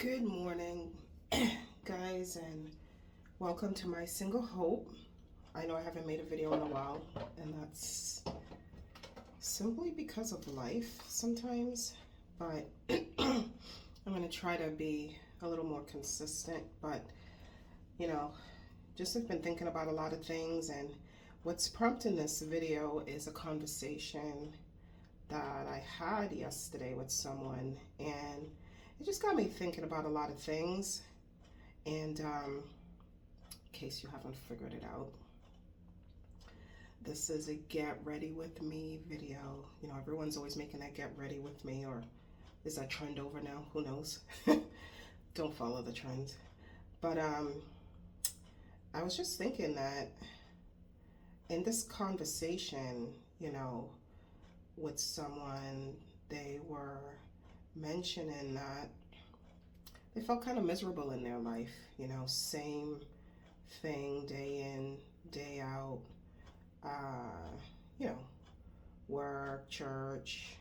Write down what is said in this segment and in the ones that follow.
Good morning, guys, and welcome to my single hope. I know I haven't made a video in a while, and that's simply because of life sometimes, but I'm going to try to be a little more consistent. But, just have been thinking about a lot of things, and what's prompting this video is a conversation that I had yesterday with someone, and it just got me thinking about a lot of things. And in case you haven't figured it out, this is a get ready with me video. Everyone's always making that get ready with me, or is that trend over now? Who knows? Don't follow the trends. But I was just thinking that in this conversation, with someone, they were mentioning that they felt kind of miserable in their life, same thing day in, day out, you know, work, church,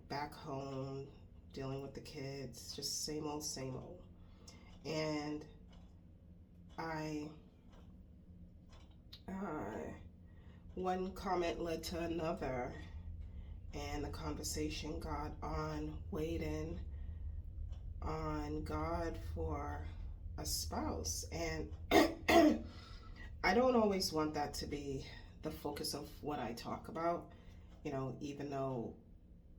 back home, dealing with the kids, just same old, same old. And one comment led to another, and the conversation got on waiting on God for a spouse. And I don't always want that to be the focus of what I talk about, even though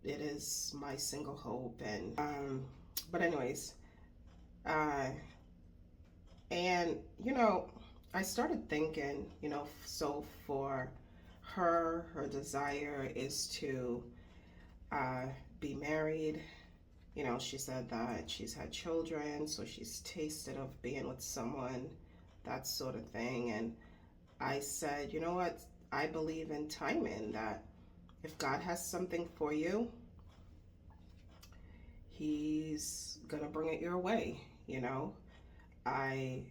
it is my single hope. And but anyways, and I started thinking, so for her desire is to be married. She said that she's had children, so she's tasted of being with someone, that sort of thing. And I said, you know what? I believe in timing, that if God has something for you, He's gonna bring it your way. I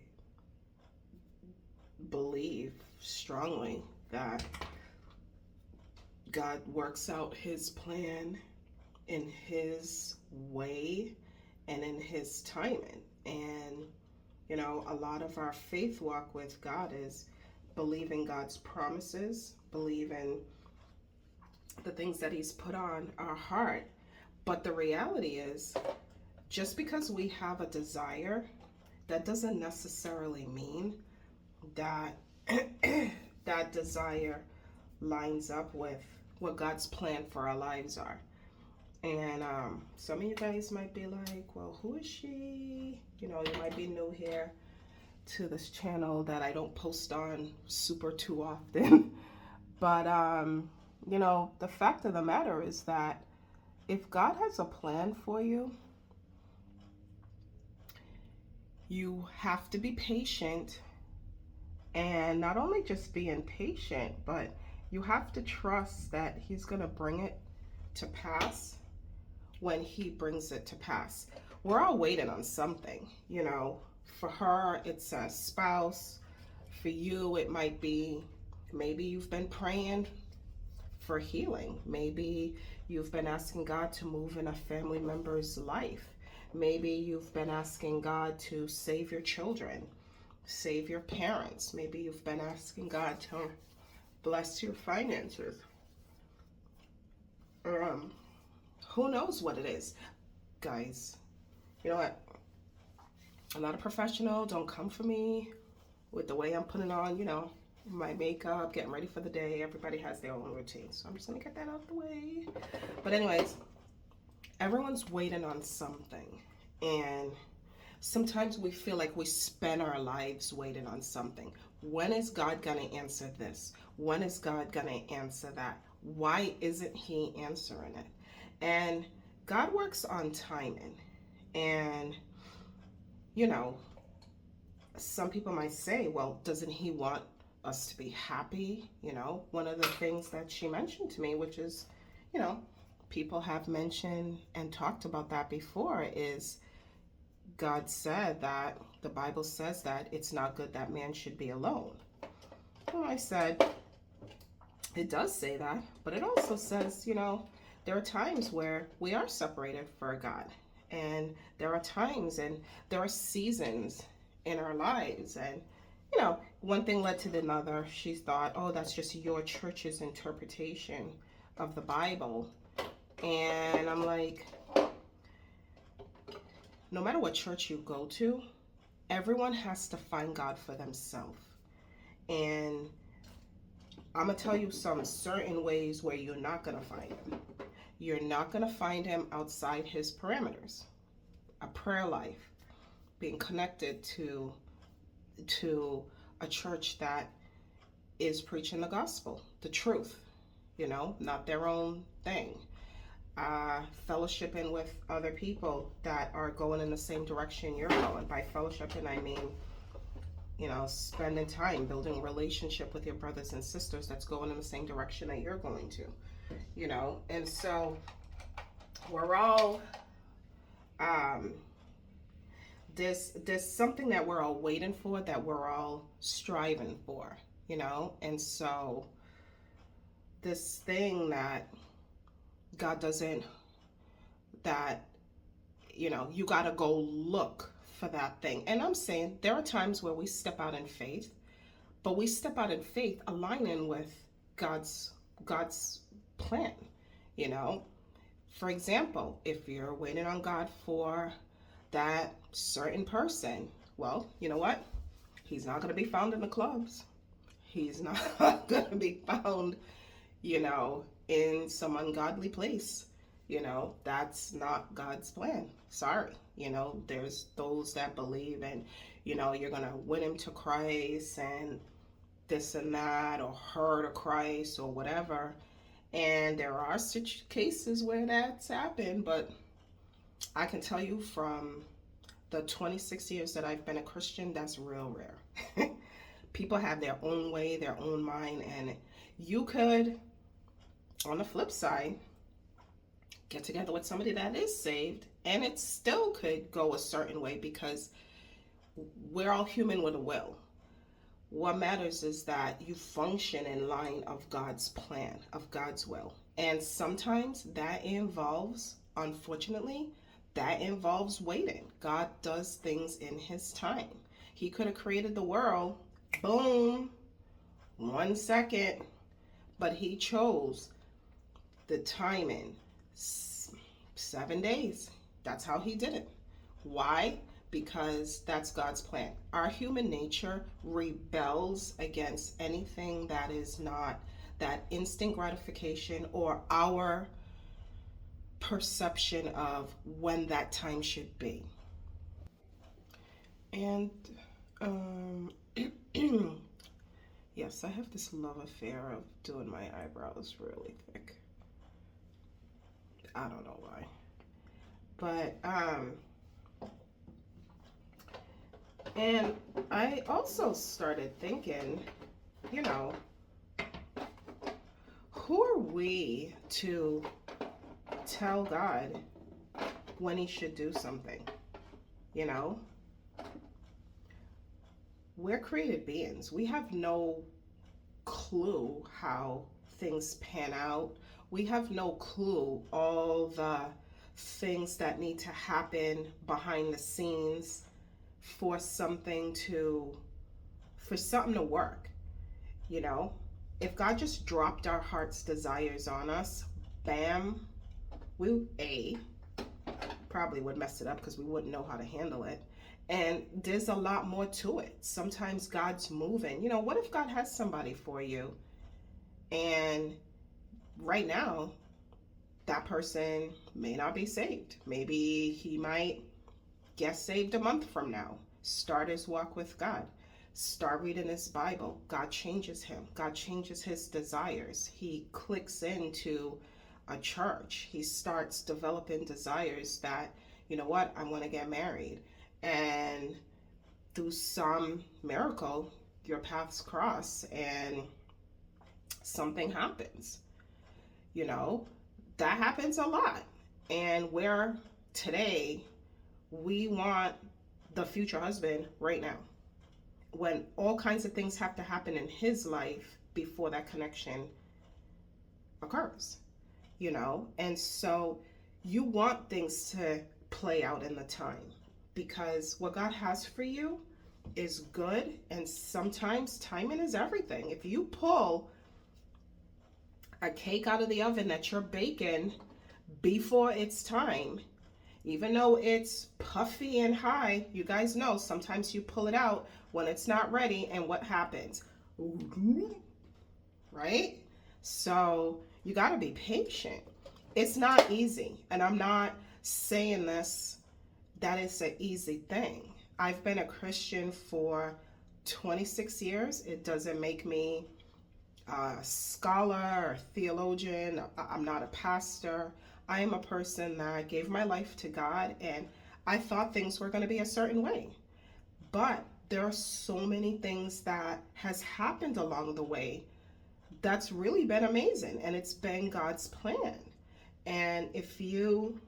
believe strongly that God works out His plan in His way and in His timing. And a lot of our faith walk with God is believing God's promises, believing the things that He's put on our heart. But the reality is, just because we have a desire, that doesn't necessarily mean that that desire lines up with what God's plan for our lives are. And some of you guys might be like, well, who is she? You might be new here to this channel that I don't post on super too often. But the fact of the matter is that if God has a plan for you, you have to be patient. And not only just being patient, but you have to trust that He's going to bring it to pass when He brings it to pass. We're all waiting on something. For her, it's a spouse. For you, it might be, maybe you've been praying for healing. Maybe you've been asking God to move in a family member's life. Maybe you've been asking God to save your children, save your parents. Maybe you've been asking God to bless your finances. Who knows what it is, guys? You know what? I'm not a professional. Don't come for me with the way I'm putting on, my makeup, getting ready for the day. Everybody has their own routine, so I'm just gonna get that out of the way. But anyways, everyone's waiting on something, and sometimes we feel like we spend our lives waiting on something. When is God gonna answer this? When is God gonna answer that? Why isn't He answering it? And God works on timing. And some people might say, well, doesn't He want us to be happy? One of the things that she mentioned to me, which is, people have mentioned and talked about that before, is God said that, the Bible says that it's not good that man should be alone. And I said, it does say that, but it also says, there are times where we are separated for God. And there are times and there are seasons in our lives. And, one thing led to another. She thought, oh, that's just your church's interpretation of the Bible. And I'm like, no matter what church you go to, everyone has to find God for themselves. And I'm going to tell you some certain ways where you're not going to find him. You're not going to find him outside his parameters. A prayer life, being connected to a church that is preaching the gospel, the truth, not their own thing. Fellowshipping with other people that are going in the same direction you're going. By fellowshipping, I mean, spending time building a relationship with your brothers and sisters that's going in the same direction that you're going to, and so we're all, there's something that we're all waiting for, that we're all striving for, and so this thing that God doesn't, that, you got to go look for that thing. And I'm saying there are times where we step out in faith, but we step out in faith aligning with God's plan, For example, if you're waiting on God for that certain person, well, you know what? He's not going to be found in the clubs. He's not going to be found, in some ungodly place. That's not God's plan. Sorry. There's those that believe and, you're going to win him to Christ and this and that, or her to Christ or whatever. And there are such cases where that's happened, but I can tell you from the 26 years that I've been a Christian, that's real rare. People have their own way, their own mind, and you could, on the flip side, get together with somebody that is saved, and it still could go a certain way, because we're all human with a will. What matters is that you function in line of God's plan, of God's will. And sometimes that involves, unfortunately, waiting. God does things in his time. He could have created the world, boom, 1 second, but he chose the timing, 7 days. That's how he did it. Why? Because that's God's plan. Our human nature rebels against anything that is not that instant gratification or our perception of when that time should be. And yes, I have this love affair of doing my eyebrows really thick. I don't know why. But and I also started thinking, who are we to tell God when he should do something? We're created beings. We have no clue how things pan out. We have no clue all the things that need to happen behind the scenes for something to work. If God just dropped our heart's desires on us, bam, we probably would mess it up because we wouldn't know how to handle it. And there's a lot more to it. Sometimes God's moving. What if God has somebody for you, and right now that person may not be saved? Maybe he might get saved a month from now. Start his walk with God. Start reading his Bible. God changes him. God changes his desires. He clicks into a church. He starts developing desires that, I want to get married. And through some miracle, your paths cross and something happens. That happens a lot. And where today we want the future husband right now, when all kinds of things have to happen in his life before that connection occurs, and so you want things to play out in the time, because what God has for you is good, and sometimes timing is everything. If you pull a cake out of the oven that you're baking before it's time, even though it's puffy and high, you guys know sometimes you pull it out when it's not ready, and what happens? Right? So you got to be patient. It's not easy, and I'm not saying this that it's an easy thing. I've been a Christian for 26 years. It doesn't make me a scholar or theologian. I'm not a pastor. I am a person that gave my life to God, and I thought things were going to be a certain way. But there are so many things that has happened along the way that's really been amazing, and it's been God's plan. And if you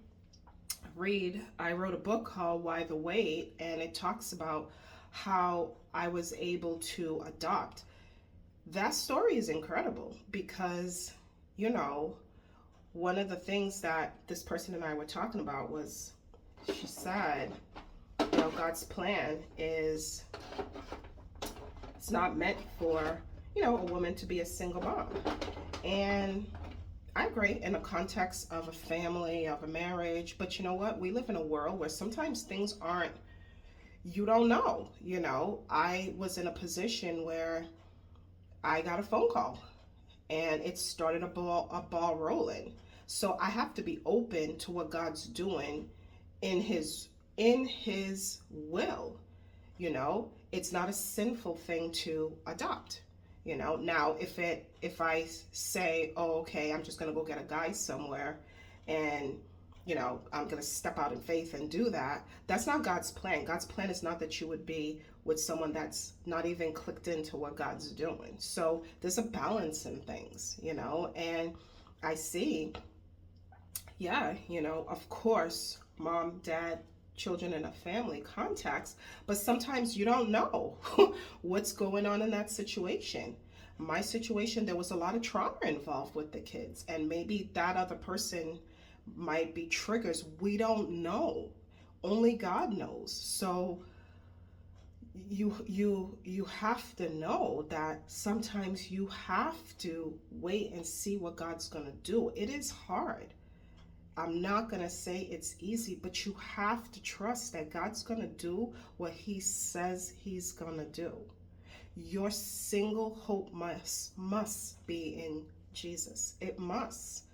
read, I wrote a book called Why the Wait, and it talks about how I was able to adopt. That story is incredible because, you know, one of the things that this person and I were talking about was, she said, you know, God's plan is, it's not meant for, you know, a woman to be a single mom. And I agree in the context of a family, of a marriage, but you know what? We live in a world where sometimes things aren't, you don't know, you know. I was in a position where I got a phone call and it started a ball rolling. So I have to be open to what God's doing in his will. You know, it's not a sinful thing to adopt. You know, now if I say, oh, okay, I'm just going to go get a guy somewhere and, you know, I'm going to step out in faith and do that. That's not God's plan. God's plan is not that you would be with someone that's not even clicked into what God's doing. So there's a balance in things, you know, and I see, yeah, you know, of course, mom, dad, children in a family contacts, but sometimes you don't know what's going on in that situation. My situation, there was a lot of trauma involved with the kids, and maybe that other person might be triggers. We don't know. Only God knows. So you have to know that sometimes you have to wait and see what God's going to do. It is hard. I'm not going to say it's easy, but you have to trust that God's going to do what he says he's going to do. Your single hope must be in Jesus. It must,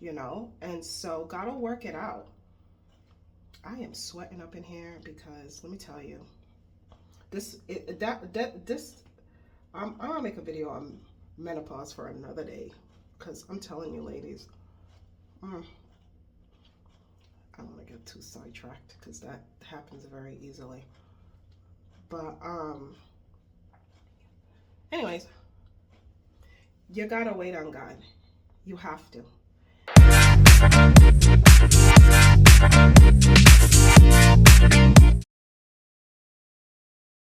you know, and so God will work it out. I am sweating up in here because let me tell you, I'm gonna make a video on menopause for another day, because I'm telling you, ladies, I don't want to get too sidetracked because that happens very easily. But anyways, you gotta wait on God. You have to.